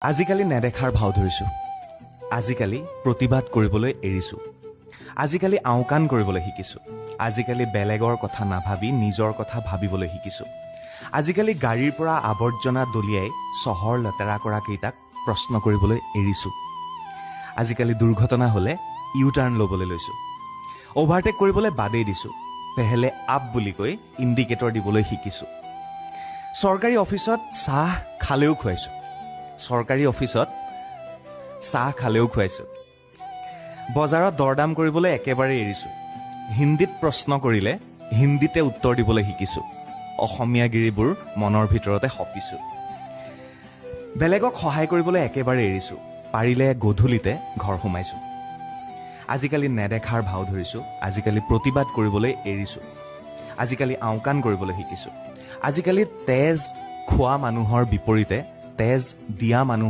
আজিকালি নেদেখাৰ ভাও ধৰিছোঁ। আজিকালি প্ৰতিবাদ কৰিবলৈ এৰিছোঁ। আজিকালি আওকাণ কৰিবলৈ শিকিছোঁ। আজিকালি বেলেগৰ কথা নাভাবি নিজৰ কথা ভাবিবলৈ শিকিছোঁ। আজিকালি গাড়ীৰ পৰা আৱৰ্জনা দলিয়াই চহৰ লেতেৰা কৰা কেইটাক প্ৰশ্ন কৰিবলৈ এৰিছোঁ। আজিকালি দুৰ্ঘটনা হ'লে ইউ টাৰ্ণ ল'বলৈ লৈছোঁ। অভাৰটেক কৰিবলৈ বাদেই দিছোঁ। পেহেলে আপ বুলি কৈ ইণ্ডিকেটৰ দিবলৈ শিকিছোঁ। চৰকাৰী অফিচত চাহ খালেও খুৱাইছোঁ। বজাৰত দৰদাম কৰিবলৈ একেবাৰে এৰিছোঁ। হিন্দীত প্ৰশ্ন কৰিলে হিন্দীতে উত্তৰ দিবলৈ শিকিছোঁ। অসমীয়া গিৰিবোৰ মনৰ ভিতৰতে সপিছোঁ। বেলেগক সহায় কৰিবলৈ একেবাৰে এৰিছোঁ। পাৰিলে গধূলিতে ঘৰ সোমাইছোঁ। আজিকালি নেদেখাৰ ভাও ধৰিছোঁ। আজিকালি প্ৰতিবাদ কৰিবলৈ এৰিছোঁ। আজিকালি আওকাণ কৰিবলৈ শিকিছোঁ। আজিকালি তেজ খোৱা মানুহৰ বিপৰীতে তেজ দিয়া মানুহ